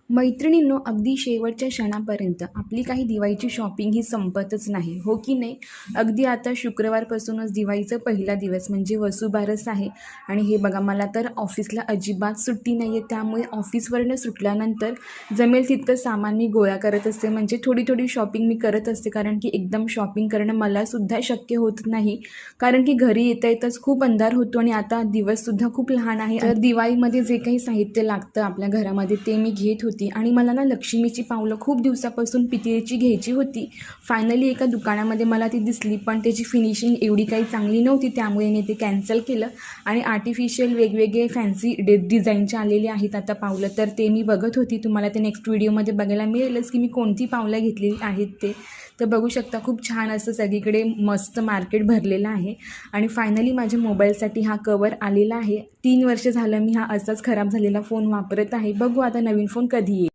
मैत्रिणींनो, अगदी शेवटच्या क्षणापर्यंत आपली काही दिवाळीची शॉपिंग ही संपतच नाही, हो की नाही? अगदी आता शुक्रवारपासूनच दिवाळीचा पहिला दिवस म्हणजे वसुबारस आहे. आणि हे बघा, मला तर ऑफिसला अजिबात सुट्टी नाही आहे. त्यामुळे ऑफिसवरनं सुटल्यानंतर जमेल तितकं सामान मी गोळा करत असते, म्हणजे थोडी थोडी शॉपिंग मी करत असते. कारण की एकदम शॉपिंग करणं मलासुद्धा शक्य होत नाही, कारण की घरी येता येताच खूप अंधार होतो आणि आता दिवससुद्धा खूप लहान आहे. तर दिवाळीमध्ये जे काही साहित्य लागतं आपल्या घरामध्ये ते मी घेत होती. आणि मला ना लक्ष्मीची पावलं खूप दिवसापासून पितळेची घ्यायची होती. फायनली एका दुकानामध्ये मला ती दिसली, पण त्याची फिनिशिंग एवढी काही चांगली नव्हती, त्यामुळे मी ते कॅन्सल केलं. आणि आर्टिफिशियल वेगवेगळे फॅन्सी डिझाईनचे आलेले आहेत आता पावलं, तर ते मी बघत होती. तुम्हाला ते नेक्स्ट व्हिडिओमध्ये बघायला मिळेलच की मी कोणती पावलं घेतलेली आहेत ते. तर बघू शकता, खूप छान असं सगळीकडे मस्त मार्केट भरलेलं आहे. आणि फायनली माझ्या मोबाईलसाठी हा कवर आलेला आहे. 3 वर्ष झालं मी हा असाच खराब झालेला फोन वापरत आहे. बघू आता नवीन फोन कधी येईल.